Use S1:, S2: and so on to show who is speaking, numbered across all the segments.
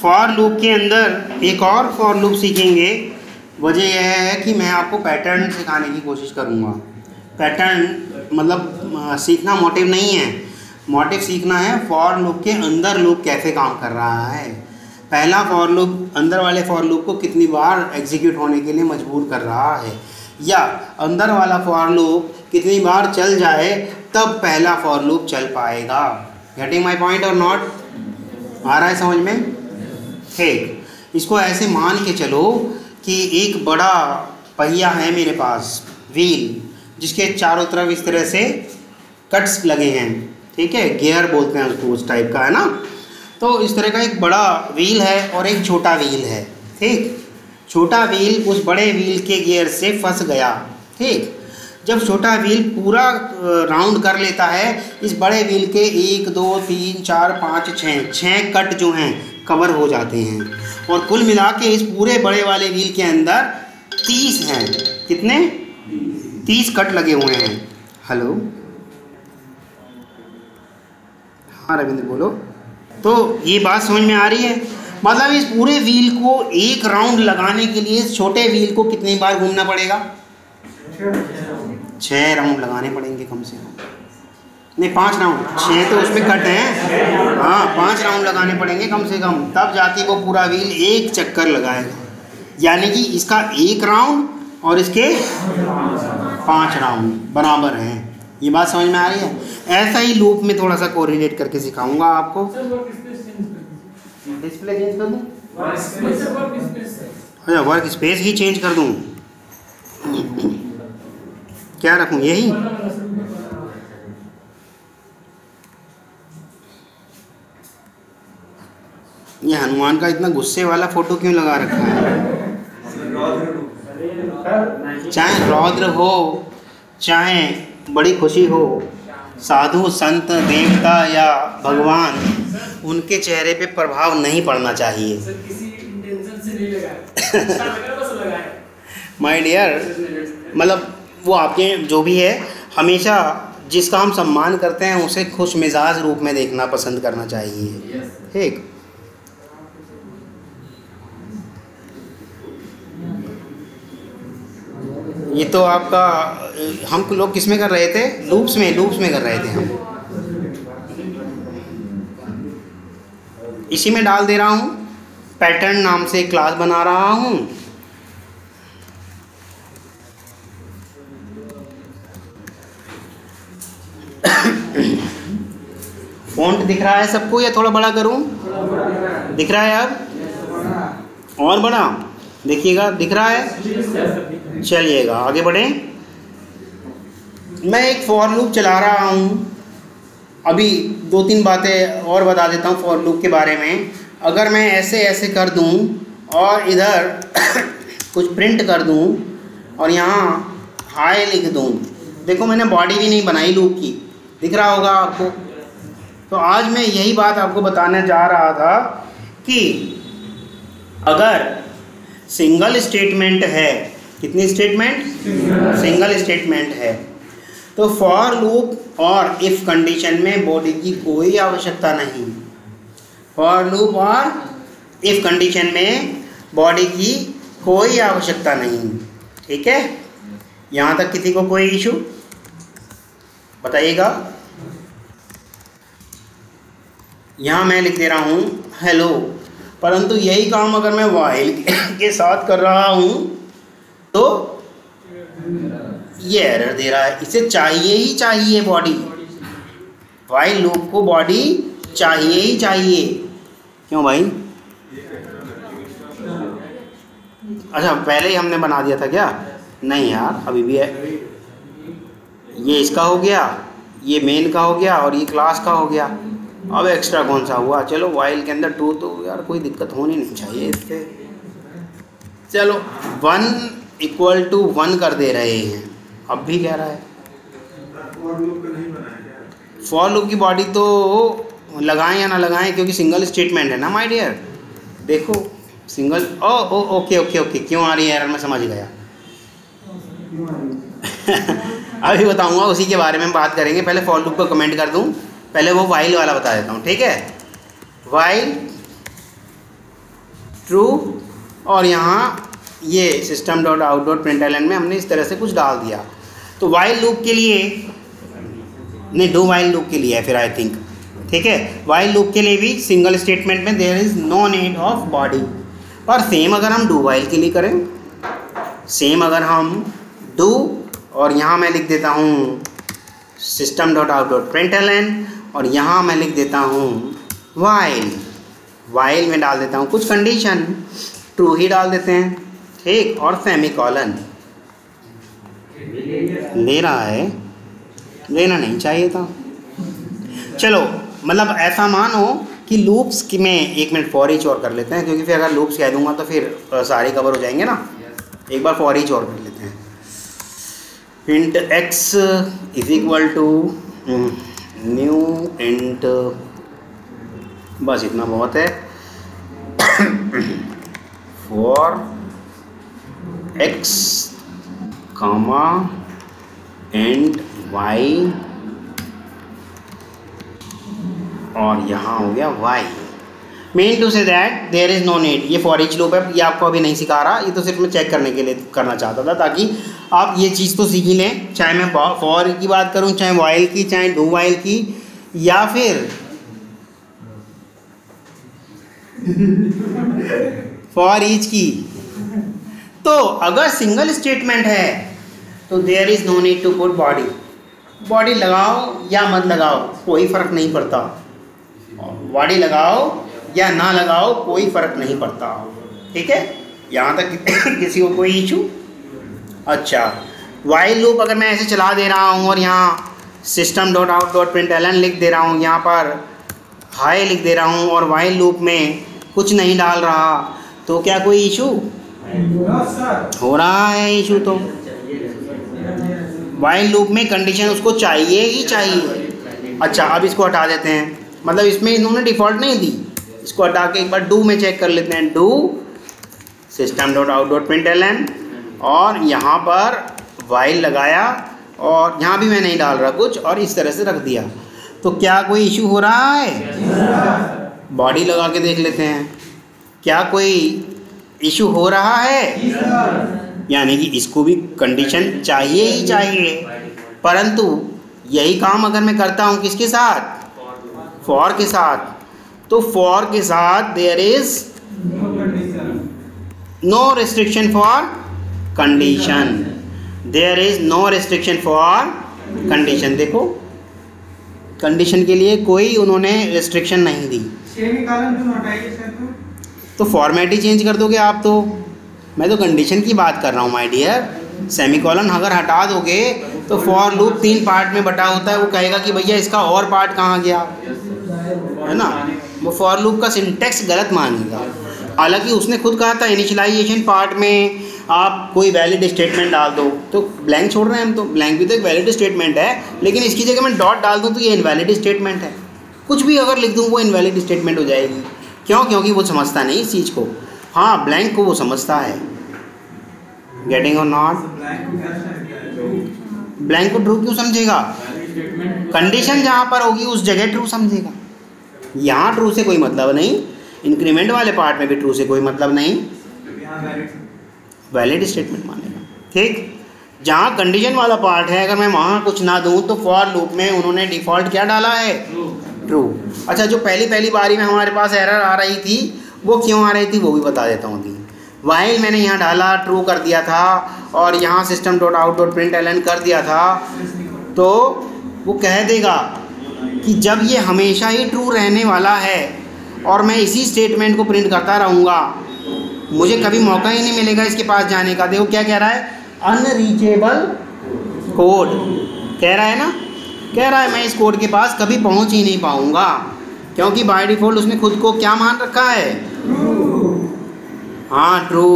S1: For loop के अंदर एक और फॉर लूप सीखेंगे। वजह यह है कि मैं आपको पैटर्न सिखाने की कोशिश करूँगा। पैटर्न मतलब सीखना मोटिव नहीं है, मोटिव सीखना है फॉर लूप के अंदर लूप कैसे काम कर रहा है। पहला फॉर लूप अंदर वाले फॉर लूप को कितनी बार एग्जीक्यूट होने के लिए मजबूर कर रहा है, या अंदर वाला फॉर लूप कितनी बार चल जाए तब पहला फॉर लूप चल पाएगा। गेटिंग माई पॉइंट और नॉट? आ रहा है समझ में? ठीक, इसको ऐसे मान के चलो कि एक बड़ा पहिया है मेरे पास, व्हील, जिसके चारों तरफ इस तरह से कट्स लगे हैं, ठीक है, गियर बोलते हैं उसको, उस टाइप का है ना। तो इस तरह का एक बड़ा व्हील है और एक छोटा व्हील है, ठीक। छोटा व्हील उस बड़े व्हील के गियर से फंस गया, ठीक। जब छोटा व्हील पूरा राउंड कर लेता है, इस बड़े व्हील के 1 2 3 4 5 6 कट जो हैं कवर हो जाते हैं, और कुल मिला के इस पूरे बड़े वाले व्हील के अंदर 30 हैं। कितने? 30 कट लगे हुए हैं। हेलो, हाँ रविंद्र बोलो। तो ये बात समझ में आ रही है? मतलब इस पूरे व्हील को एक राउंड लगाने के लिए इस छोटे व्हील को कितनी बार घूमना पड़ेगा? 6 राउंड लगाने पड़ेंगे कम से कम, नहीं 5 राउंड, 6 तो उसमें कट हैं, हाँ 5 राउंड लगाने पड़ेंगे कम से कम, तब जाके वो पूरा व्हील एक चक्कर लगाएगा। यानी कि इसका 1 राउंड और इसके 5 राउंड बराबर हैं। ये बात समझ में आ रही है? ऐसा ही लूप में थोड़ा सा कोरिलेट करके सिखाऊंगा आपको। डिस्प्ले चेंज कर दूँ? अच्छा, वर्क स्पेस ही चेंज कर दूँ? क्या रखूँ, यही? ये हनुमान का इतना गुस्से वाला फोटो क्यों लगा रखा है? चाहे रौद्र हो, चाहे बड़ी खुशी हो, साधु संत देवता या भगवान, उनके चेहरे पे प्रभाव नहीं पड़ना चाहिए। माय डियर, मतलब वो आपके जो भी है, हमेशा जिसका हम सम्मान करते हैं उसे खुश मिजाज रूप में देखना पसंद करना चाहिए, ठीक। ये तो आपका, हम लोग किस में कर रहे थे? लूप्स में कर रहे थे हम। इसी में डाल दे रहा हूँ, पैटर्न नाम से क्लास बना रहा हूँ। फ़ॉन्ट दिख रहा है सबको या थोड़ा बड़ा करूँ? दिख रहा है अब? और बड़ा देखिएगा, दिख रहा है? चलिएगा आगे बढ़ें। मैं एक फॉर लूप चला रहा हूँ। अभी 2-3 बातें और बता देता हूँ फॉर लूप के बारे में। अगर मैं ऐसे ऐसे कर दूँ और इधर कुछ प्रिंट कर दूँ और यहाँ हाई लिख दूँ, देखो मैंने बॉडी भी नहीं बनाई लूप की, दिख रहा होगा आपको। तो आज मैं यही बात आपको बताने जा रहा था कि अगर सिंगल स्टेटमेंट है, कितनी स्टेटमेंट? सिंगल स्टेटमेंट है, तो फॉर लूप और इफ कंडीशन में बॉडी की कोई आवश्यकता नहीं। फॉर लूप और इफ कंडीशन में बॉडी की कोई आवश्यकता नहीं, ठीक है। यहाँ तक किसी को कोई इशू? बताइएगा। यहाँ मैं लिख दे रहा हूँ हेलो, परंतु यही काम अगर मैं वाइल के साथ कर रहा हूँ तो ये एरर दे रहा है। इसे चाहिए ही चाहिए बॉडी, वाइल लूप को बॉडी चाहिए ही चाहिए। क्यों भाई? अच्छा, पहले ही हमने बना दिया था क्या? नहीं यार, अभी भी है। ये इसका हो गया, ये मेन का हो गया और ये क्लास का हो गया। अब एक्स्ट्रा कौन सा हुआ? चलो वाइल के अंदर ट्रू, तो यार कोई दिक्कत होनी नहीं चाहिए इससे। चलो 1 = 1 कर दे रहे हैं। अब भी कह रहा है फॉर लूप की बॉडी तो लगाएं या ना लगाएं, क्योंकि सिंगल स्टेटमेंट है ना माय डियर। देखो सिंगल, ओके क्यों आ रही है एरर, मैं समझ गया। अभी बताऊंगा, उसी के बारे में बात करेंगे। पहले फॉर लूप को कमेंट कर दूं, पहले वो वाइल वाला बता देता हूँ, ठीक है। वाइल ट्रू, और यहाँ ये system dot out dot println में हमने इस तरह से कुछ डाल दिया। तो वाइल लूप के लिए नहीं, डू वाइल लूप के लिए है फिर आई थिंक, ठीक है। वाइल लूप के लिए भी सिंगल स्टेटमेंट में there is no need of body. और सेम अगर हम डू वाइल के लिए करें, सेम अगर हम डू और यहाँ मैं लिख देता हूँ system dot out dot println और यहाँ मैं लिख देता हूँ वाइल। वाइल में डाल देता हूँ कुछ कंडीशन, ट्रू ही डाल देते हैं, ठीक, और सेमीकोलन। ले रहा है, लेना नहीं चाहिए था। चलो, मतलब ऐसा मानो कि लूप्स में 1 मिनट फॉर ईच और कर लेते हैं, क्योंकि फिर अगर लूप्स कह दूंगा तो फिर सारे कवर हो जाएंगे ना। एक बार फॉर ईच और कर लेते हैं। Int x is equal to new int, बस इतना बहुत है, for x comma and y, और यहाँ हो गया y. Mean to say that there is no need. ये फॉर ईच लूप है, ये आपको अभी नहीं सिखा रहा, ये तो सिर्फ मैं चेक करने के लिए करना चाहता था, ताकि आप ये चीज़ तो सीख ही लें, चाहे मैं फॉर की बात करूँ, चाहे वाइल की, चाहे डू वाइल की, या फिर फॉर ईच की। तो अगर सिंगल स्टेटमेंट है तो there is no need to put body. Body लगाओ या मत लगाओ कोई फ़र्क नहीं पड़ता, बॉडी लगाओ या ना लगाओ कोई फ़र्क नहीं पड़ता, ठीक है। यहाँ तक किसी को कोई इशू? अच्छा, वाइल लूप अगर मैं ऐसे चला दे रहा हूँ और यहाँ system dot out dot println लिख दे रहा हूँ, यहाँ पर हाई लिख दे रहा हूँ और वाइल लूप में कुछ नहीं डाल रहा, तो क्या कोई इशू हो रहा है? इशू तो वाइल लूप में कंडीशन उसको चाहिए ही चाहिए। अच्छा, अब इसको हटा देते हैं, मतलब इसमें इन्होंने डिफ़ॉल्ट नहीं दी, इसको हटा के एक बार डू में चेक कर लेते हैं। Do system dot out dot println और यहाँ पर वाइल लगाया और यहाँ भी मैं नहीं डाल रहा कुछ और इस तरह से रख दिया, तो क्या कोई इशू हो रहा है? बॉडी लगा के देख लेते हैं, क्या कोई इशू हो रहा है? यानी कि इसको भी कंडीशन चाहिए ही चाहिए, परंतु यही काम अगर मैं करता हूँ किसके साथ? फॉर के साथ। तो फॉर के साथ there is no restriction for condition, there is no restriction for condition. देखो, कंडीशन के लिए कोई उन्होंने रिस्ट्रिक्शन नहीं दी। तो फॉर्मेट ही चेंज कर दोगे आप, तो मैं तो कंडीशन की बात कर रहा हूँ माय डियर। सेमीकोलन अगर हटा दोगे तो फॉर लूप 3 पार्ट में बटा होता है, वो कहेगा कि भैया इसका और पार्ट कहाँ गया, है ना। वो फॉर लूप का सिंटेक्स गलत मानेगा। हालांकि उसने खुद कहा था इनिशियलाइजेशन पार्ट में आप कोई वैलिड स्टेटमेंट डाल दो, तो ब्लैंक छोड़ रहे हैं हम, तो ब्लैंक भी तो एक वैलिड स्टेटमेंट है, लेकिन इसकी जगह मैं डॉट डाल दूँ तो ये इनवैलिड स्टेटमेंट है। कुछ भी अगर लिख दूँ वो इनवैलिड स्टेटमेंट हो जाएगी। क्यों? क्योंकि वो समझता नहीं इस चीज़ को। हाँ, ब्लैंक को वो समझता है। गेटिंग और नॉट? ब्लैंक को ट्रू क्यों समझेगा? कंडीशन जहाँ पर होगी उस जगह ट्रू समझेगा। यहाँ ट्रू से कोई मतलब नहीं, इंक्रीमेंट वाले पार्ट में भी ट्रू से कोई मतलब नहीं, वैलिड स्टेटमेंट मानेगा, ठीक। जहाँ कंडीशन वाला पार्ट है अगर मैं वहाँ कुछ ना दूँ तो फॉर लूप में उन्होंने डिफ़ॉल्ट क्या डाला है? ट्रू। अच्छा, जो पहली बारी में हमारे पास एरर आ रही थी वो क्यों आ रही थी वो भी बता देता हूँ। अभी वाइल मैंने यहाँ डाला, ट्रू कर दिया था और यहाँ system dot out dot println कर दिया था, तो वो कह देगा कि जब ये हमेशा ही ट्रू रहने वाला है और मैं इसी स्टेटमेंट को प्रिंट करता रहूँगा, मुझे कभी मौका ही नहीं मिलेगा इसके पास जाने का। देखो क्या कह रहा है, अनरीचेबल कोड कह रहा है ना, कह रहा है मैं इस कोड के पास कभी पहुँच ही नहीं पाऊँगा, क्योंकि बाय डिफ़ॉल्ट उसने खुद को क्या मान रखा है? हाँ, ट्रू।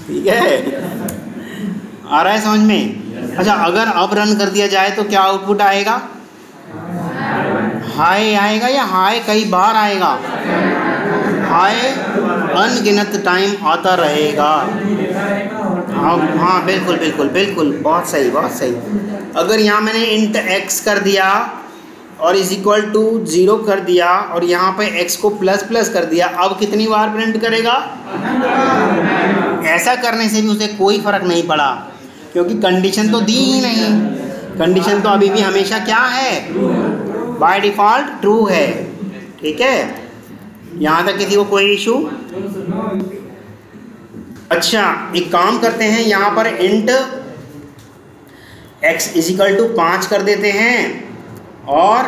S1: ठीक है, आ रहा है समझ में? अच्छा, अगर अब रन कर दिया जाए तो क्या आउटपुट आएगा? हाय आएगा या हाय कई बार आएगा? हाय अनगिनत टाइम आता रहेगा। हाँ, बिल्कुल बिल्कुल बिल्कुल, बहुत सही बहुत सही। अगर यहाँ मैंने इंट एक्स कर दिया और इज इक्वल टू 0 कर दिया और यहाँ पे x को प्लस प्लस कर दिया, अब कितनी बार प्रिंट करेगा? ऐसा करने से भी उसे कोई फ़र्क नहीं पड़ा क्योंकि कंडीशन तो दी ही नहीं। कंडीशन तो अभी भी हमेशा क्या है? बाय डिफ़ॉल्ट ट्रू है। ठीक है, यहाँ तक किसी को कोई इशू? अच्छा, एक काम करते हैं, यहाँ पर int x is equal to 5 कर देते हैं और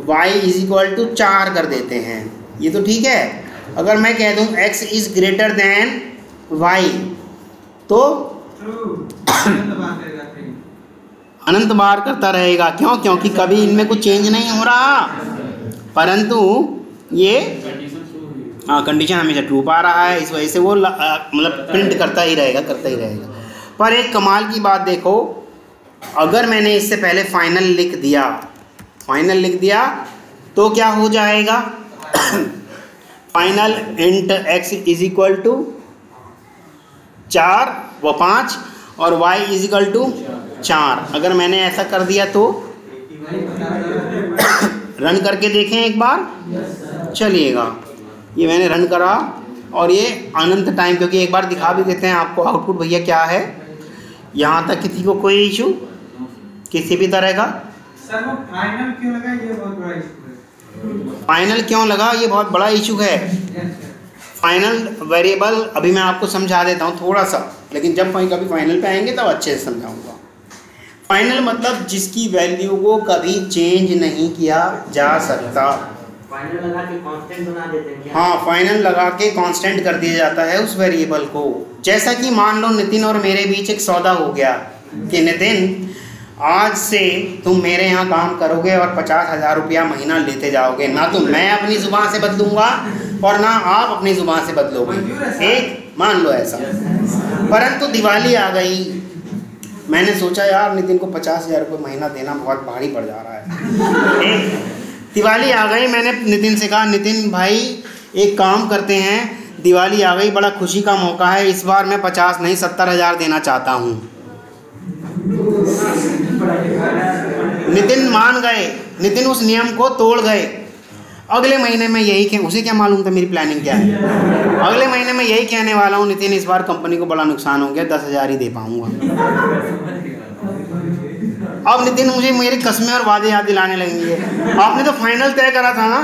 S1: y इज इक्वल टू 4 कर देते हैं। ये तो ठीक है। अगर मैं कह दूं x is greater than y तो अनंत बार करता रहेगा। क्यों? क्योंकि कभी इनमें कुछ चेंज नहीं हो रहा, परंतु ये कंडीशन हमेशा ट्रू पा रहा है, इस वजह से वो मतलब प्रिंट करता ही रहेगा। पर एक कमाल की बात देखो, अगर मैंने इससे पहले फाइनल लिख दिया तो क्या हो जाएगा? Final int x is equal to 4 व 5 और y इज इक्वल टू 4। अगर मैंने ऐसा कर दिया तो रन करके देखें एक बार, चलिएगा। ये मैंने रन करा और ये अनंत टाइम, क्योंकि एक बार दिखा भी देते हैं आपको आउटपुट भैया क्या है। यहाँ तक किसी को कोई इशू किसी भी तरह का?
S2: सर वो फाइनल क्यों लगा, ये बहुत बड़ा इशू है।
S1: फाइनल क्यों लगा, ये बहुत बड़ा इशू है। फाइनल वेरिएबल अभी मैं आपको समझा देता हूँ थोड़ा सा, लेकिन जब कभी फाइनल पे आएंगे तब अच्छे से समझाऊंगा। फाइनल मतलब जिसकी वैल्यू को कभी चेंज नहीं किया जा सकता।
S3: फाइनल लगा के कांस्टेंट बना देते हैं क्या?
S1: हाँ, फाइनल लगा के कांस्टेंट कर दिया जाता है उस वेरिएबल को। जैसा कि मान लो नितिन और मेरे बीच एक सौदा हो गया कि नितिन आज से तुम मेरे यहाँ काम करोगे और 50,000 रुपया महीना लेते जाओगे। ना तो मैं अपनी ज़ुबान से बदलूंगा और ना आप अपनी ज़ुबान से बदलोगे। एक मान लो ऐसा। परंतु दिवाली आ गई, मैंने सोचा यार नितिन को 50,000 रुपये महीना देना बहुत भारी पड़ जा रहा है। एक दिवाली आ गई, मैंने नितिन से कहा नितिन भाई एक काम करते हैं, दिवाली आ गई, बड़ा खुशी का मौका है, इस बार मैं 50 नहीं 70,000 देना चाहता हूँ। नितिन मान गए, नितिन उस नियम को तोड़ गए। अगले महीने में यही उसे क्या मालूम था मेरी प्लानिंग क्या है। अगले महीने में यही कहने वाला हूँ नितिन इस बार कंपनी को बड़ा नुकसान हो गया, 10,000 ही दे पाऊंगा। अब नितिन मुझे मेरी कस्में और वादे याद दिलाने लगेंगे। आपने तो फाइनल तय करा था ना,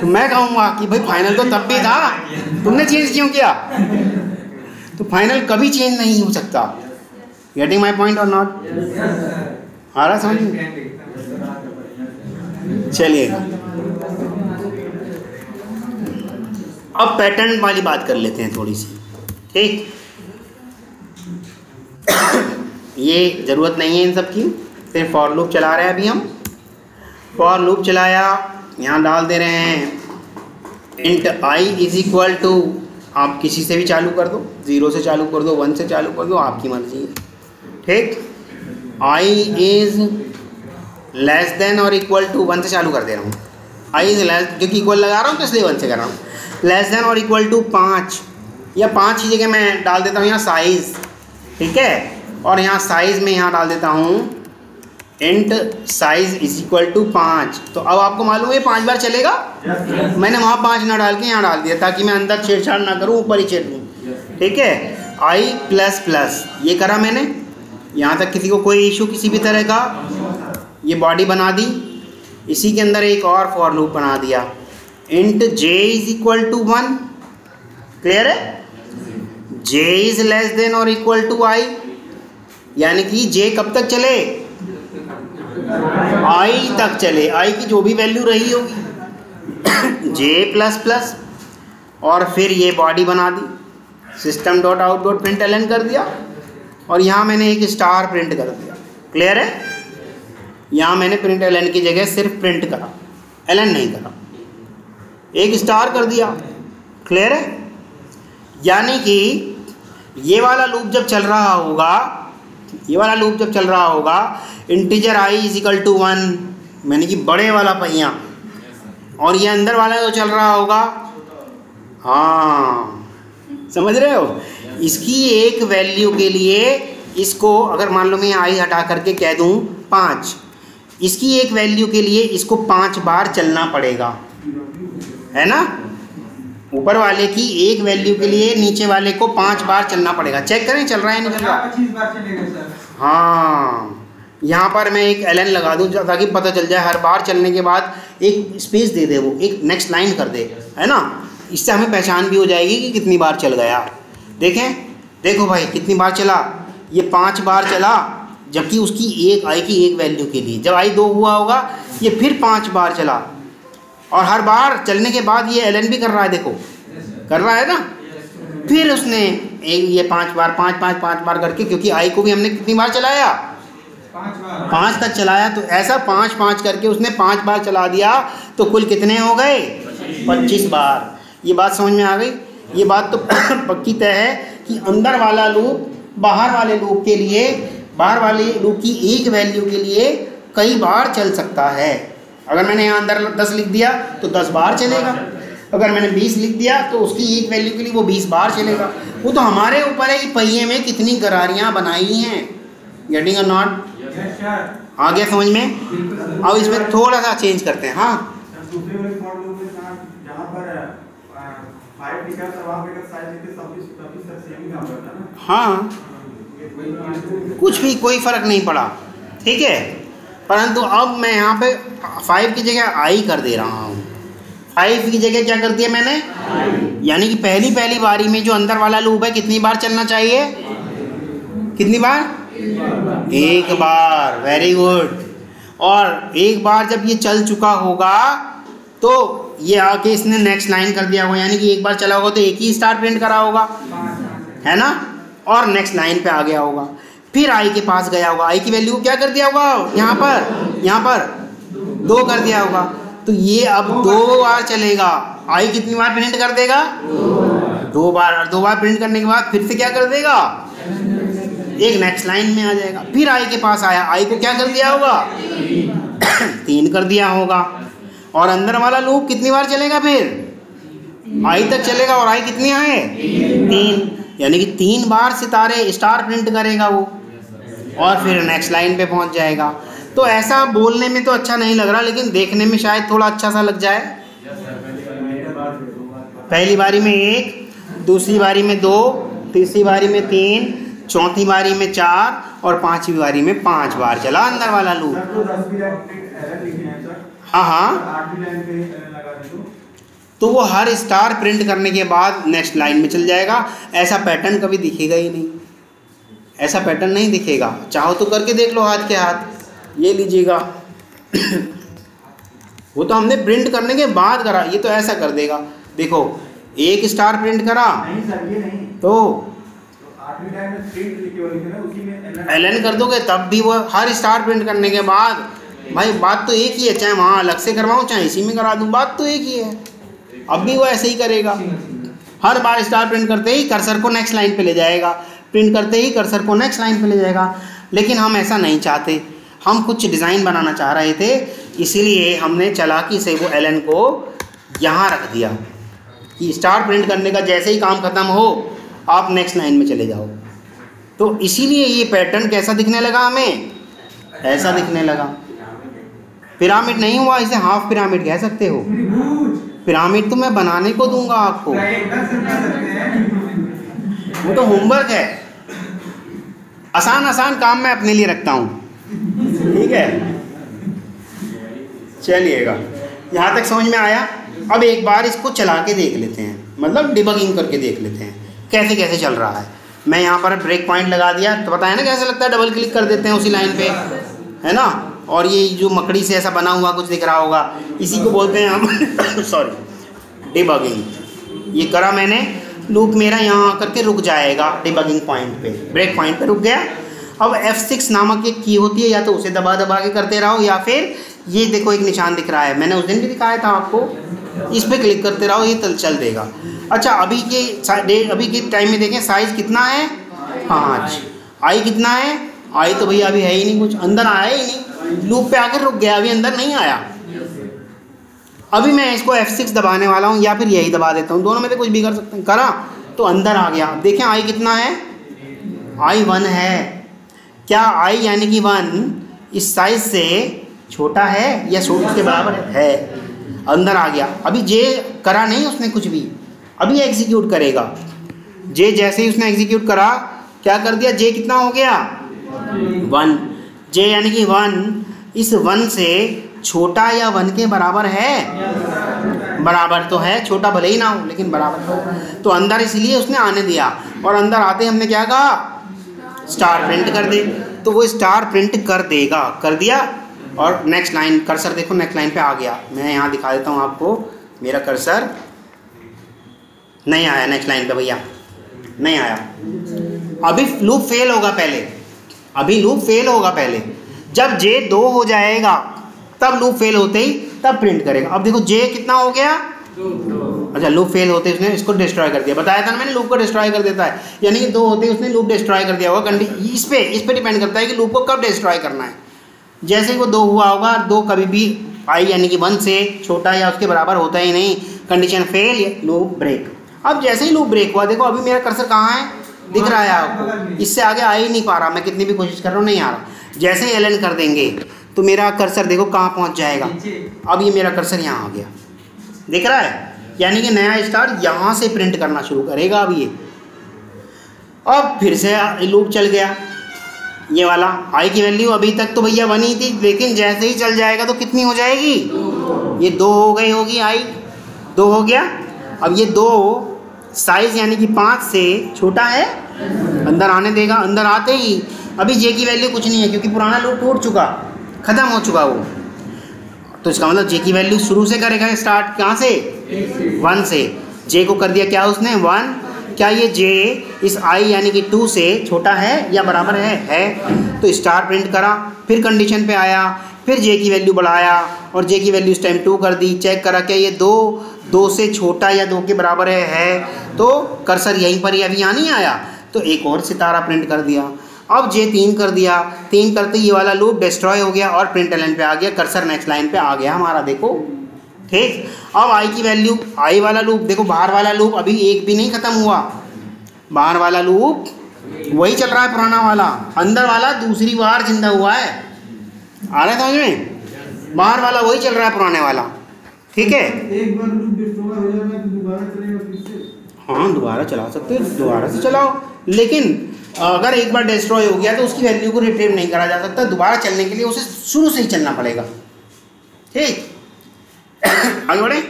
S1: तो मैं कहूँगा कि भाई फाइनल तो तब भी था, तुमने चेंज क्यों किया? तो फाइनल कभी चेंज नहीं हो सकता। गेटिंग माई पॉइंट और नॉट? आ रहा समझ में? चलिएगा, अब पैटर्न वाली बात कर लेते हैं थोड़ी सी। ठीक, ये ज़रूरत नहीं है इन सब की, सिर्फ फॉर लूप चला रहे हैं अभी हम। फॉर लूप चलाया, यहाँ डाल दे रहे हैं int i is equal to, आप किसी से भी चालू कर दो, 0 से चालू कर दो, 1 से चालू कर दो, आपकी मर्जी है। ठीक, i इज़ लेस देन और इक्वल टू, 1 से चालू कर दे रहा हूँ। i इज़ लेस, क्योंकि इक्वल लगा रहा हूँ तो इसलिए 1 से कर रहा हूँ। लेस देन और इक्वल टू 5, या 5 की जगह मैं डाल देता हूँ यहाँ साइज़। ठीक है, और यहाँ साइज़ में यहाँ डाल देता हूँ int size is equal to 5। तो अब आपको मालूम है 5 बार चलेगा। मैंने वहाँ 5 ना डाल के यहाँ डाल दिया ताकि मैं अंदर छेड़छाड़ ना करूँ, ऊपर ही छेड़ दूँ। ठीक है, i प्लस प्लस ये करा मैंने। यहाँ तक किसी को कोई इशू किसी भी तरह का? ये बॉडी बना दी, इसी के अंदर एक और फॉर लूप बना दिया, int j is equal to 1। Clear है? j इज लेस देन और इक्वल टू i, यानी कि j कब तक चले? i तक चले, i की जो भी वैल्यू रही होगी j प्लस प्लस, और फिर ये बॉडी बना दी, system dot out dot print ln कर दिया, और यहाँ मैंने एक स्टार प्रिंट कर दिया। क्लियर है? यहाँ मैंने प्रिंट ln की जगह सिर्फ प्रिंट करा, ln नहीं करा, एक स्टार कर दिया। क्लियर है? यानी कि ये वाला लूप जब चल रहा होगा, ये वाला लूप जब चल रहा होगा, integer i is equal to 1, यानी कि बड़े वाला पहिया, और ये अंदर वाला जो चल रहा होगा, हाँ समझ रहे हो, इसकी एक वैल्यू के लिए इसको अगर मान लो मैं i हटा करके कह दूँ 5, इसकी एक वैल्यू के लिए इसको 5 बार चलना पड़ेगा, है ना। ऊपर वाले की एक वैल्यू के लिए नीचे वाले को 5 बार चलना पड़ेगा। चेक करें चल रहा है नहीं चल रहा।
S2: 25 बार चलेगा सर।
S1: हाँ, यहाँ पर मैं एक ln लगा दूँ ताकि पता चल जाए, हर बार चलने के बाद एक स्पेस दे दे, वो एक नेक्स्ट लाइन कर दे, है ना। इससे हमें पहचान भी हो जाएगी कि कितनी बार चल गया। देखें, देखो भाई कितनी बार चला, ये 5 बार चला, जबकि उसकी एक आई की एक वैल्यू के लिए। जब आई 2 हुआ होगा ये फिर 5 बार चला, और हर बार चलने के बाद ये ln भी कर रहा है, देखो कर रहा है ना। फिर उसने ये 5 बार करके, क्योंकि आई को भी हमने कितनी बार चलाया, 5 तक चलाया, तो ऐसा 5 करके उसने 5 बार चला दिया, तो कुल कितने हो गए 25 बार। ये बात समझ में आ गई। ये बात तो पक्की तय है कि अंदर वाला लूप बाहर वाले लूप के लिए, बाहर वाले लूप की एक वैल्यू के लिए कई बार चल सकता है। अगर मैंने यहाँ अंदर 10 लिख दिया तो 10 बार चलेगा, अगर मैंने 20 लिख दिया तो उसकी एक वैल्यू के लिए वो 20 बार चलेगा। वो तो हमारे ऊपर है कि पहिए में कितनी गरारियाँ बनाई हैं। गेटिंग और नॉट? आ गया समझ में? अब इसमें थोड़ा सा चेंज करते हैं। हाँ, हाँ, कुछ भी कोई फ़र्क नहीं पड़ा, ठीक है। परंतु अब मैं यहाँ पे 5 की जगह आई कर दे रहा हूँ। 5 की जगह क्या कर दिया मैंने, यानी कि पहली बारी में जो अंदर वाला लूप है कितनी बार चलना चाहिए, कितनी बार, 1 बार। Very good. और एक बार जब ये चल चुका होगा तो ये आके इसने नेक्स्ट लाइन कर दिया होगा, यानी कि एक बार चला होगा तो एक ही स्टार प्रिंट करा होगा, है ना, और नेक्स्ट लाइन पे आ गया होगा। फिर आई के पास गया होगा, आई की वैल्यू को क्या कर दिया होगा, यहाँ पर 2 कर दिया होगा, तो ये अब 2 बार चलेगा। आई कितनी बार प्रिंट कर देगा, 2 बार। और 2 बार प्रिंट करने के बाद फिर से क्या कर देगा, एक नेक्स्ट लाइन में आ जाएगा। फिर आई के पास आया, आई को क्या कर दिया होगा, 3 कर दिया होगा। और अंदर वाला लूप कितनी बार चलेगा, फिर आई तक चलेगा, और आई कितनी है, 3, यानी कि 3 बार सितारे स्टार प्रिंट करेगा वो, और फिर नेक्स्ट लाइन पे पहुंच जाएगा। तो ऐसा बोलने में तो अच्छा नहीं लग रहा, लेकिन देखने में शायद थोड़ा अच्छा सा लग जाए। पहली बारी में 1, दूसरी बारी में 2, तीसरी बारी में 3, चौथी बारी में 4, और 5वीं बारी में 5 बार चला अंदर वाला लूप। हाँ, तो वो हर स्टार प्रिंट करने के बाद नेक्स्ट लाइन में चल जाएगा। ऐसा पैटर्न कभी दिखेगा ही नहीं, ऐसा पैटर्न नहीं दिखेगा। चाहो तो करके देख लो हाथ के हाथ, ये लीजिएगा। वो तो हमने प्रिंट करने के बाद करा, ये तो ऐसा कर देगा। देखो 1 स्टार प्रिंट करा,
S2: नहीं सर ये नहीं,
S1: तो ln कर दोगे तब भी वो हर स्टार प्रिंट करने के बाद, भाई बात तो एक ही है, चाहे वहाँ अलग से करवाऊँ चाहे इसी में करा दूँ, बात तो एक ही है। अब भी वो ऐसे ही करेगा, हर बार स्टार प्रिंट करते ही कर्सर को नेक्स्ट लाइन पे ले जाएगा, प्रिंट करते ही कर्सर को नेक्स्ट लाइन पे ले जाएगा। लेकिन हम ऐसा नहीं चाहते, हम कुछ डिज़ाइन बनाना चाह रहे थे, इसीलिए हमने चालाकी से वो ln को यहाँ रख दिया कि स्टार प्रिंट करने का जैसे ही काम ख़त्म हो आप नेक्स्ट लाइन में चले जाओ। तो इसीलिए ये पैटर्न कैसा दिखने लगा हमें, ऐसा दिखने लगा। पिरामिड नहीं हुआ, इसे हाफ पिरामिड कह सकते हो। पिरामिड तो मैं बनाने को दूंगा आपको, वो तो होमवर्क है। आसान काम मैं अपने लिए रखता हूँ, ठीक है। चलिएगा, यहाँ तक समझ में आया। अब एक बार इसको चला के देख लेते हैं, मतलब डिबगिंग करके देख लेते हैं कैसे कैसे चल रहा है। मैं यहाँ पर ब्रेक पॉइंट लगा दिया, तो पता है ना कैसे लगता है, डबल क्लिक कर देते हैं उसी लाइन पे, है ना। और ये जो मकड़ी से ऐसा बना हुआ कुछ दिख रहा होगा, इसी को बोलते हैं हम सॉरी डिबगिंग। ये करा मैंने, लूप मेरा यहाँ आकर के रुक जाएगा डिबगिंग पॉइंट पे, ब्रेक पॉइंट पे रुक गया। अब F6 नामक एक की होती है, या तो उसे दबा दबा के करते रहो, या फिर ये देखो एक निशान दिख रहा है, मैंने उस दिन भी दिखाया था आपको, इस पर क्लिक करते रहो, ये चल देगा। अच्छा, अभी के टाइम में देखें साइज़ कितना है, 5। आई कितना है, आई तो भैया अभी है ही नहीं, कुछ अंदर आया ही नहीं, लूप पे आकर रुक गया, अभी अंदर नहीं आया। अभी मैं इसको F6 दबाने वाला हूँ, या फिर यही दबा देता हूँ, दोनों में से कुछ भी कर सकते हैं। करा तो अंदर आ गया। देखें आई कितना है, आई 1 है। क्या आई यानी कि 1 इस साइज से छोटा है या उसके बराबर है, अंदर आ गया। अभी जे करा नहीं उसने कुछ भी, अभी एग्जीक्यूट करेगा। जे जैसे ही उसने एग्जीक्यूट करा, क्या कर दिया, जे कितना हो गया 1। जे यानी कि 1 इस 1 से छोटा या 1 के बराबर है, बराबर तो है, छोटा भले ही ना हो लेकिन बराबर तो अंदर, इसलिए उसने आने दिया। और अंदर आते ही हमने क्या कहा, स्टार प्रिंट कर दे, तो वो स्टार प्रिंट कर देगा, कर दिया। और नेक्स्ट लाइन, कर्सर देखो नेक्स्ट लाइन पे आ गया। मैं यहाँ दिखा देता हूँ आपको, मेरा कर्सर नहीं आया नेक्स्ट लाइन पे भैया, नहीं आया। अभी लूप फेल होगा पहले, अभी लूप फेल होगा पहले। जब जे 2 हो जाएगा तब लूप फेल होते ही तब प्रिंट करेगा। अब देखो जे कितना हो गया 2। अच्छा, लूप फेल होते उसने इसको डिस्ट्रॉय कर दिया, बताया था ना मैंने, लूप को डिस्ट्रॉय कर देता है, यानी कि 2 होते ही उसने लूप डिस्ट्रॉय कर दिया होगा। इस पे डिपेंड करता है कि लूप को कब डिस्ट्रॉय करना है। जैसे ही वो 2 हुआ होगा, 2 कभी भी आई यानी कि 1 से छोटा या उसके बराबर होता ही नहीं, कंडीशन फेल, लूप ब्रेक। अब जैसे ही लूप ब्रेक हुआ, देखो अभी मेरा कर्सर कहाँ है, दिख रहा है आपको, इससे आगे आ ही नहीं पा रहा, मैं कितनी भी कोशिश कर रहा हूँ नहीं आ रहा। जैसे ही एलन कर देंगे तो मेरा कर्सर देखो कहाँ पहुँच जाएगा। अब ये मेरा कर्सर यहाँ आ गया, दिख रहा है, यानी कि नया स्टार यहाँ से प्रिंट करना शुरू करेगा। अब ये अब फिर से लूप चल गया, ये वाला आई की वैल्यू अभी तक तो भैया 1 ही थी, लेकिन जैसे ही चल जाएगा तो कितनी हो जाएगी, ये 2 हो गई होगी, आई 2 हो गया। अब ये 2 साइज यानी कि 5 से छोटा है, अंदर आने देगा। अंदर आते ही अभी जे की वैल्यू कुछ नहीं है क्योंकि पुराना लूप टूट चुका, ख़त्म हो चुका वो, तो इसका मतलब जे की वैल्यू शुरू से करेगा स्टार्ट, कहाँ से 1 से। जे को कर दिया क्या उसने 1, क्या ये जे इस आई यानी कि 2 से छोटा है या बराबर है, तो स्टार प्रिंट करा, फिर कंडीशन पे आया, फिर जे की वैल्यू बढ़ाया और जे की वैल्यू इस टाइम 2 कर दी, चेक करा क्या ये 2 से छोटा या 2 के बराबर है, तो कर्सर यहीं पर ही अभी यहाँ नहीं आया, तो एक और सितारा प्रिंट कर दिया। अब जे 3 कर दिया, 3 करते ये वाला लूप डिस्ट्रॉय हो गया और प्रिंट लाइन पे आ गया, कर्सर नेक्स्ट लाइन पे आ गया हमारा, देखो ठीक। अब आई की वैल्यू, आई वाला लूप देखो, बाहर वाला लूप अभी एक भी नहीं ख़त्म हुआ, बाहर वाला लूप वही चल रहा है पुराना वाला, अंदर वाला दूसरी बार जिंदा हुआ है, आ रहा है समझ में, बाहर वाला वही चल रहा है पुराने वाला, ठीक है।
S2: एक बार लूप डिस्ट्रॉय हो जाएगा तो दोबारा चलेगा फिर से,
S1: हाँ दोबारा चला सकते हो, दोबारा से चलाओ, लेकिन अगर एक बार डिस्ट्रॉय हो गया तो उसकी वैल्यू को रिट्रीव नहीं करा जा सकता, दोबारा चलने के लिए उसे शुरू से ही चलना पड़ेगा, ठीक। आगे बढ़े,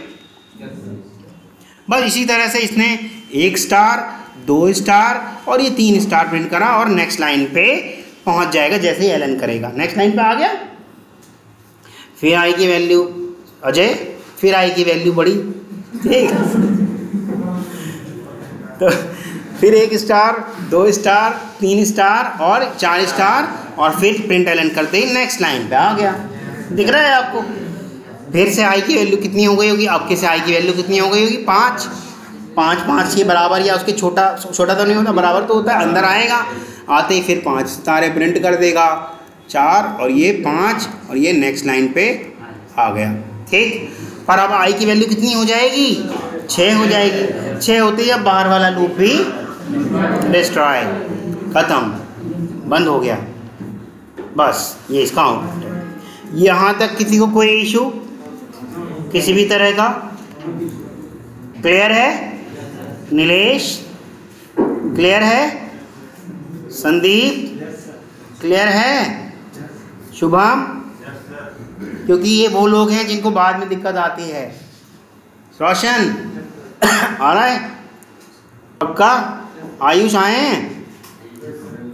S1: बस इसी तरह से इसने 1 स्टार 2 स्टार और ये 3 स्टार प्रिंट करा और नेक्स्ट लाइन पे पहुंच जाएगा जैसे ही एलन करेगा। नेक्स्ट लाइन पे आ गया, फिर आई की वैल्यू अजय, फिर आई की वैल्यू बढ़ी, ठीक, तो फिर 1 स्टार 2 स्टार 3 स्टार और 4 स्टार और फिर प्रिंट एलन करते ही नेक्स्ट लाइन पे आ गया, दिख रहा है आपको। फिर से आई की वैल्यू कितनी हो गई होगी, अब से आई की वैल्यू कितनी हो गई होगी 5 5 के बराबर या उसके छोटा तो नहीं होता, बराबर तो होता है, अंदर आएगा, आते ही फिर 5 सितारे प्रिंट कर देगा, 4 और ये 5 और ये नेक्स्ट लाइन पे आ गया, ठीक। पर अब आई की वैल्यू कितनी हो जाएगी 6 हो जाएगी, 6 होते ही अब बाहर वाला लूप भी डिस्ट्रॉय, ख़त्म, बंद हो गया, बस ये इसका आउटपुट है। यहाँ तक किसी को कोई इशू किसी भी तरह का, क्लियर है नीलेश, क्लियर है संदीप, क्लियर है शुभम, क्योंकि ये वो लोग हैं जिनको बाद में दिक्कत आती है। रोशन आ रहा है पक्का, आयुष आए हैं,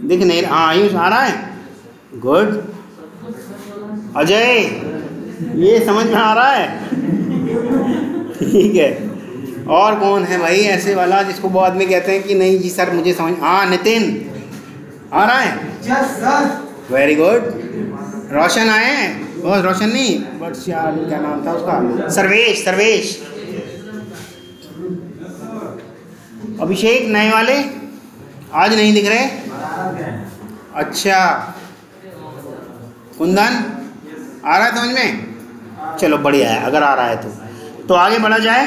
S1: दिख नहीं, हाँ आयुष आ रहा है, गुड, अजय ये समझ में आ रहा है, ठीक है। और कौन है भाई ऐसे वाला जिसको बाद में कहते हैं कि नहीं जी सर मुझे समझ, हाँ नितिन आ रहा है,
S2: यस सर,
S1: वेरी गुड। रोशन आए हैं, बहुत रोशन नहीं बट क्या नाम था उसका, सर्वेश, अभिषेक नए वाले आज नहीं दिख रहे, अच्छा कुंदन आ रहा है समझ में, चलो बढ़िया है, अगर आ रहा है तो आगे बढ़ा जाए।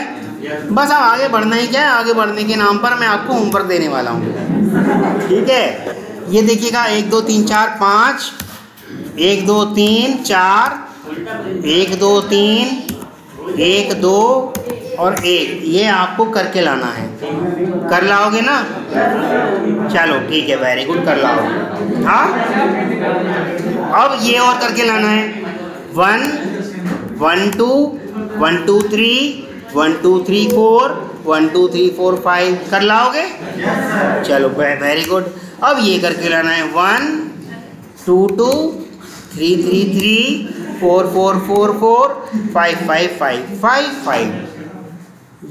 S1: बस अब आगे बढ़ना ही क्या है, आगे बढ़ने के नाम पर मैं आपको होमवर्क देने वाला हूँ, ठीक है। ये देखिएगा 1 2 3 4 5, 1 2 3 4 1 2 3, 1 2 और 1, ये आपको करके लाना है। कर लाओगे ना? चलो ठीक है, वेरी गुड, कर लाओ। हाँ, अब ये और करके लाना है। 1 1 2 1 2 3 1 2 3 4 1 2 3 4 5, कर लाओगे? चलो वेरी गुड। अब ये करके लाना है 1 2 2 3 3 3 4 4 4 4 5 5 5 5 5।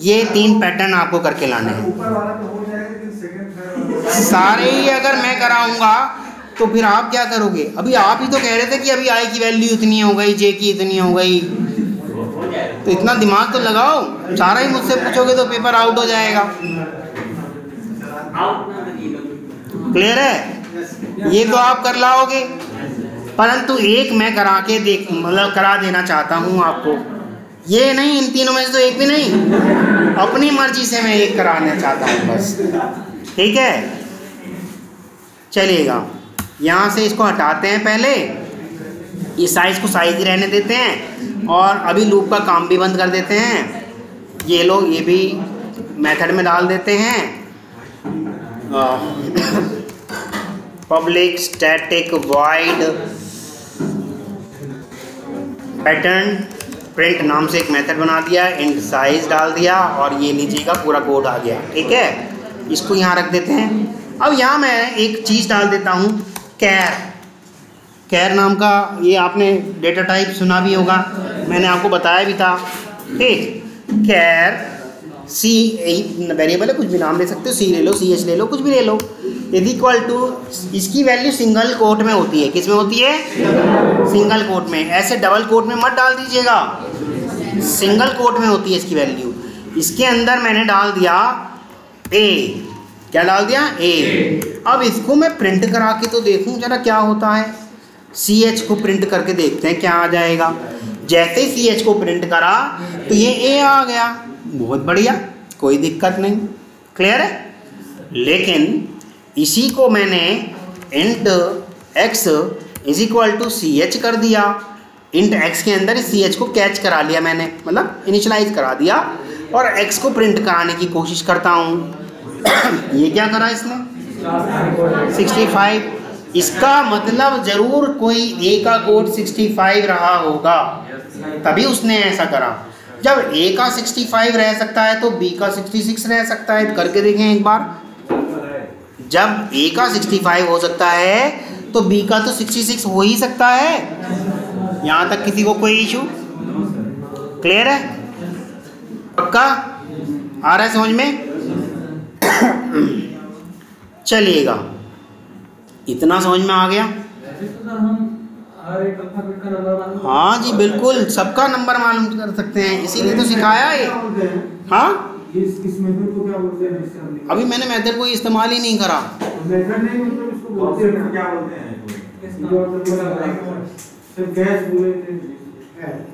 S1: ये 3 पैटर्न आपको करके लाने हैं। सारे ही अगर मैं कराऊंगा तो फिर आप क्या करोगे? अभी आप ही तो कह रहे थे कि अभी आई की वैल्यू इतनी हो गई, जे की इतनी हो गई, तो इतना दिमाग तो लगाओ। सारा ही मुझसे पूछोगे तो पेपर आउट हो जाएगा। क्लियर है? ये तो आप कर लाओगे, परंतु एक मैं करा के देख, मतलब करा देना चाहता हूँ आपको। ये नहीं, इन तीनों में से तो एक भी नहीं, अपनी मर्जी से मैं एक कराना चाहता हूँ बस। ठीक है, चलिएगा। यहाँ से इसको हटाते हैं पहले, ये साइज को साइज ही रहने देते हैं, और अभी लूप का काम भी बंद कर देते हैं। ये लोग ये भी मेथड में डाल देते हैं। Public static void pattern print नाम से एक मेथड बना दिया, इंट साइज डाल दिया, और ये लीजिएगा पूरा कोड आ गया। ठीक है, इसको यहाँ रख देते हैं। अब यहाँ मैं एक चीज़ डाल देता हूँ, कैर। कैर नाम का ये आपने डेटा टाइप सुना भी होगा, मैंने आपको बताया भी था। ठीक, कैर सी वेरिएबल है, कुछ भी नाम ले सकते हो, सी ले लो, सी एच ले लो, कुछ भी ले लो, इज इक्वल टू, इसकी वैल्यू सिंगल कोट में होती है। किस में होती है? सिंगल कोट में। ऐसे डबल कोट में मत डाल दीजिएगा, सिंगल कोट में होती है इसकी वैल्यू। इसके अंदर मैंने डाल दिया ए। क्या डाल दिया? ए। अब इसको मैं प्रिंट करा के तो देखूं जरा क्या होता है। सी एच को प्रिंट करके देखते हैं क्या आ जाएगा। जैसे ही सी एच को प्रिंट करा तो ये ए आ गया। बहुत बढ़िया, कोई दिक्कत नहीं। क्लियर है? लेकिन इसी को मैंने int x is equal to C H कर दिया। इंट एक्स के अंदर सी एच को कैच करा लिया मैंने, मतलब इनिशियलाइज करा दिया, और एक्स को प्रिंट कराने की कोशिश करता हूँ। ये क्या करा इसने? 65। इसका मतलब ज़रूर कोई ए का कोड 65 रहा होगा, तभी उसने ऐसा करा। जब ए का 65 रह सकता है तो बी का 66 रह सकता है। करके देखें एक बार। जब ए का 65 हो सकता है तो बी का तो 66 हो ही सकता है। यहाँ तक किसी को कोई इशू? क्लियर है? पक्का आ रहा है समझ में? चलिएगा, इतना समझ में आ गया? हाँ जी बिल्कुल, सबका नंबर मालूम कर सकते हैं, इसीलिए तो सिखाया ये। हाँ,
S2: इस मेथड को क्या बोलते हैं?
S1: अभी मैंने मेथड कोई इस्तेमाल ही नहीं करा।
S2: मेथड नहीं, मतलब इसको बोलते हैं, क्या बोलते हैं?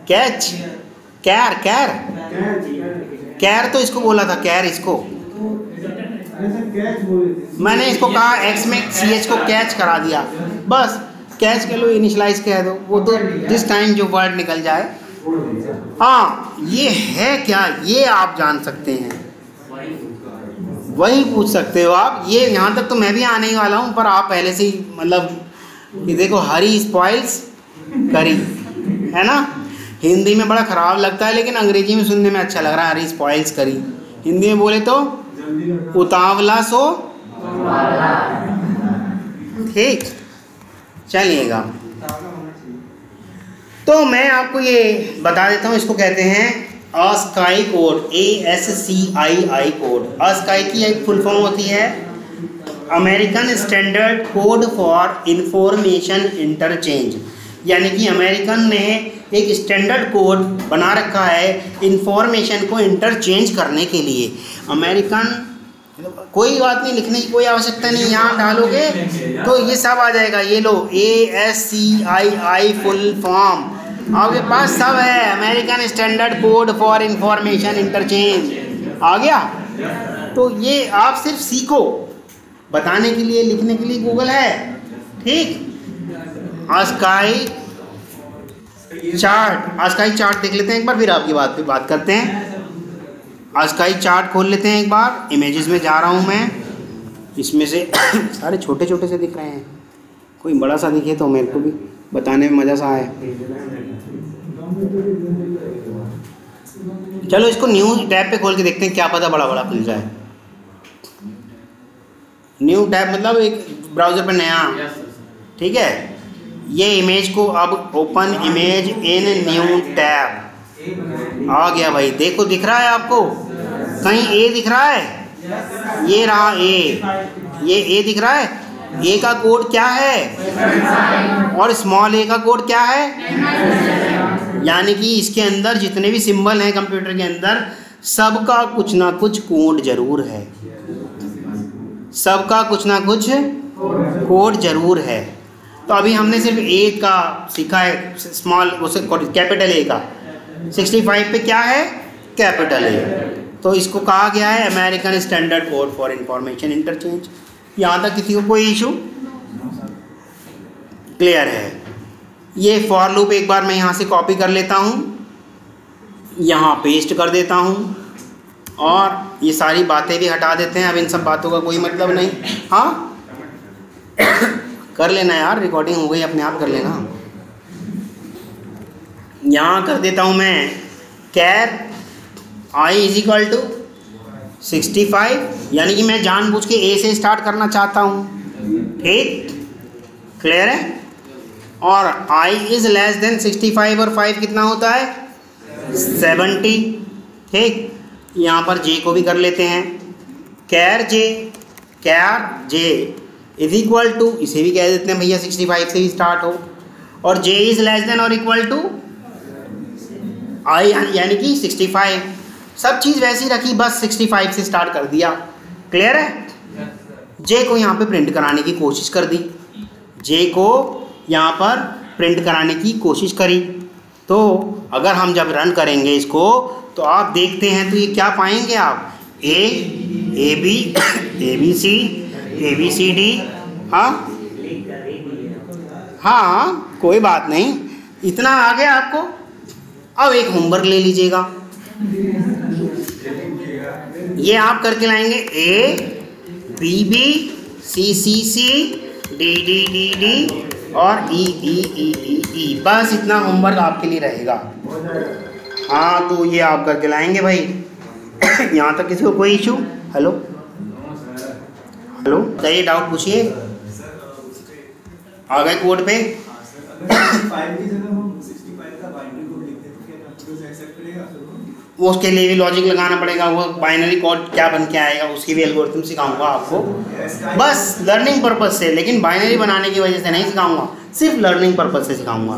S1: कैच, कैर, कैर, कैर तो इसको बोला था, कैर इसको मैंने इसको कहा एक्स में सी एच को कैच करा दिया, बस कैच कर लो, इनिशलाइज कह दो, वो तो जिस टाइम जो वर्ड निकल जाए। हाँ, ये है क्या, ये आप जान सकते हैं, वही पूछ सकते हो आप। ये यहाँ तक तो मैं भी आने ही वाला हूँ, पर आप पहले से ही मतलब ये देखो, हरी स्पॉइल्स करी, है ना। हिंदी में बड़ा ख़राब लगता है, लेकिन अंग्रेजी में सुनने में अच्छा लग रहा है, हरी स्पॉइल्स करी। हिंदी में बोले तो उतावला सो। ठीक, चलिएगा। तो मैं आपको ये बता देता हूँ, इसको कहते हैं ASCII code, ASCII code. ASCII की एक फुल फॉर्म होती है American standard code for information interchange, यानी कि अमेरिकन ने एक स्टैंडर्ड कोड बना रखा है इंफॉर्मेशन को इंटरचेंज करने के लिए। अमेरिकन, कोई बात नहीं, लिखने की कोई आवश्यकता नहीं, यहाँ डालोगे तो ये सब आ जाएगा। ये लो, ASCII फुल फॉर्म आपके पास सब है, American standard code for information interchange आ गया। तो ये आप सिर्फ सीखो, बताने के लिए, लिखने के लिए गूगल है। ठीक, ASCII चार्ट, ASCII चार्ट देख लेते हैं एक बार, फिर आपकी बात पे बात करते हैं। ASCII चार्ट खोल लेते हैं एक बार। इमेजेस में जा रहा हूँ मैं, इसमें से सारे छोटे छोटे से दिख रहे हैं, कोई बड़ा सा दिखे तो मेरे को भी बताने में मज़ा सा आए। चलो इसको न्यू टैब पे खोल के देखते हैं, क्या पता बड़ा बड़ा खुल जाए। न्यू टैब मतलब एक ब्राउज़र पे नया, ठीक है। ये इमेज को अब open image in new tab आ गया भाई। देखो दिख रहा है आपको, कहीं ए दिख रहा है, ये रहा ए, ये ए दिख रहा है। ए का कोड क्या है और स्मॉल ए का कोड क्या है, यानी कि इसके अंदर जितने भी सिंबल हैं कंप्यूटर के अंदर, सबका कुछ ना कुछ कोड जरूर है, सबका कुछ ना कुछ कोड जरूर है। तो अभी हमने सिर्फ ए का सीखा है, स्मॉल उसे कैपिटल ए का। 65 पे क्या है, कैपिटल ए। तो इसको कहा गया है American standard code for information interchange. यहाँ तक किसी को कोई इशू क्लियर है। ये फॉर लूप एक बार मैं यहाँ से कॉपी कर लेता हूँ, यहाँ पेस्ट कर देता हूँ, और ये सारी बातें भी हटा देते हैं। अब इन सब बातों का कोई मतलब नहीं। हाँ कर लेना यार, रिकॉर्डिंग हो गई, अपने आप कर लेना। यहाँ कर देता हूँ मैं कैर i इज इक्वल टू 65, यानी कि मैं जानबूझ के a से स्टार्ट करना चाहता हूँ, ठीक, क्लियर है। और i इज लेस देन 65 और 5 कितना होता है, 70, ठीक। यहाँ पर j को भी कर लेते हैं, कैर j इज इक्वल टू, इसे भी कह देते हैं भैया 65 से ही स्टार्ट हो, और j इज लेस देन और इक्वल टू i यानी कि 65। सब चीज़ वैसी रखी, बस 65 से स्टार्ट कर दिया, क्लियर है। j को यहाँ पे प्रिंट कराने की कोशिश कर दी, j को यहाँ पर प्रिंट कराने की कोशिश करी। तो अगर हम जब रन करेंगे इसको, तो आप देखते हैं तो ये क्या पाएंगे आप, a b c d। हाँ कोई बात नहीं, इतना आ गया आपको। अब एक होमवर्क ले लीजिएगा, ये आप करके लाएंगे a b c d और e। बस इतना होमवर्क आपके लिए रहेगा। हाँ तो ये आप करके लाएंगे भाई। यहाँ तक किसी को कोई इशू? हेलो चाहिए, डाउट पूछिए। आ गए कोड पे? वो उसके लिए भी लॉजिक लगाना पड़ेगा, वो बाइनरी कोड क्या बन के आएगा उसकी भी एल्गोरिथम सिखाऊंगा आपको, बस लर्निंग पर्पज से। लेकिन बाइनरी बनाने की वजह से नहीं सिखाऊंगा, सिर्फ लर्निंग पर्पज से सिखाऊंगा।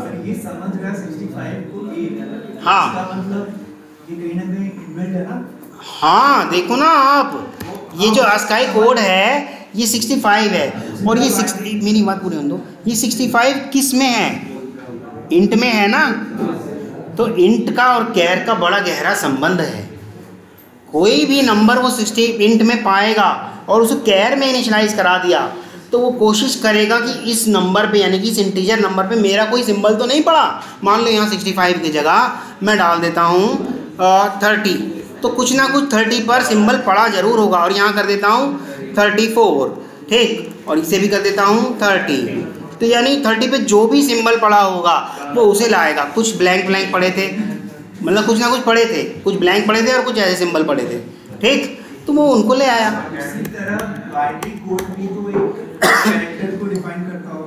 S1: हाँ देखो ना आप, ये जो ASCII कोड है ये 65 है, और ये 60, मेरी बात पूरी होने दो, ये 65 किस में है, इंट में है ना। तो इंट का और कैर का बड़ा गहरा संबंध है। कोई भी नंबर वो 60 इंट में पाएगा और उसे कैर में इनिशियलाइज करा दिया, तो वो कोशिश करेगा कि इस नंबर पे, यानी कि इस इंटीजर नंबर पे मेरा कोई सिंबल तो नहीं पड़ा। मान लो यहाँ 65 की जगह मैं डाल देता हूँ 30, तो कुछ ना कुछ 30 पर सिंबल पड़ा जरूर होगा, और यहाँ कर देता हूँ 34, ठीक, और इसे भी कर देता हूँ 30। तो यानी 30 पे जो भी सिंबल पड़ा होगा वो उसे लाएगा। कुछ ब्लैंक पड़े थे, मतलब कुछ ना कुछ पड़े थे, कुछ ब्लैंक पड़े थे और कुछ ऐसे सिंबल पड़े थे, ठीक, तो वो उनको ले आया।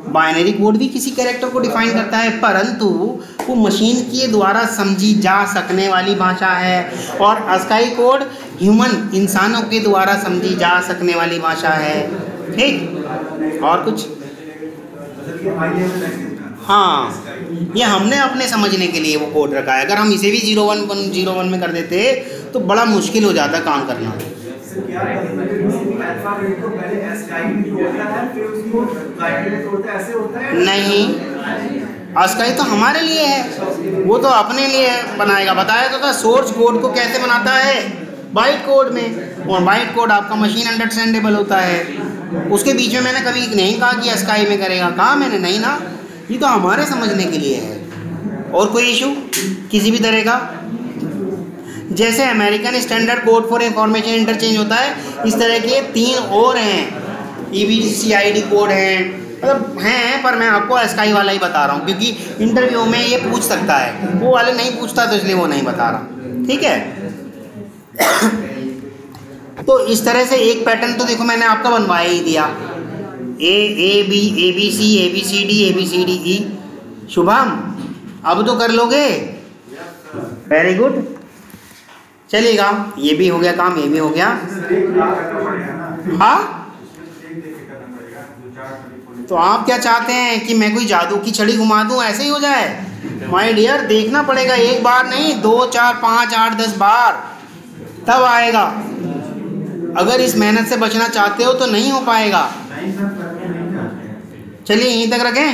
S1: बाइनरी कोड भी किसी कैरेक्टर को डिफाइन करता है, परंतु वो मशीन के द्वारा समझी जा सकने वाली भाषा है, और ASCII कोड ह्यूमन, इंसानों के द्वारा समझी जा सकने वाली भाषा है, ठीक। और कुछ? हाँ, ये हमने अपने समझने के लिए वो कोड रखा है। अगर हम इसे भी 01 में कर देते तो बड़ा मुश्किल हो जाता काम करना। नहीं, ASCII तो हमारे लिए है, वो तो अपने लिए बनाएगा। बताया तो था सोर्स कोड को कैसे बनाता है, बाइट कोड में, और बाइट कोड आपका मशीन अंडरस्टैंडेबल होता है। उसके बीच में मैंने कभी नहीं कहा कि ASCII में करेगा, कहा मैंने नहीं ना, ये तो हमारे समझने के लिए है। और कोई इशू किसी भी तरह का? जैसे American standard code for information interchange होता है, इस तरह के 3 और हैं, EBCID कोड हैं, मतलब हैं, पर मैं आपको ASCII वाला ही बता रहा हूँ क्योंकि इंटरव्यू में ये पूछ सकता है, वो वाले नहीं पूछता तो इसलिए वो नहीं बता रहा, ठीक है। तो इस तरह से एक पैटर्न तो देखो मैंने आपका बनवाया ही दिया, ABC ABCD E। शुभम अब तो कर लोगे? वेरी गुड, चलिएगा, ये भी हो गया काम, ये भी हो गया। हाँ, तो आप क्या चाहते हैं कि मैं कोई जादू की छड़ी घुमा दूं ऐसे ही हो जाए? माय डियर, देखना पड़ेगा, एक बार नहीं, 2 4 5 8 10 बार, तब आएगा। अगर इस मेहनत से बचना चाहते हो तो नहीं हो पाएगा। चलिए यहीं तक रखें।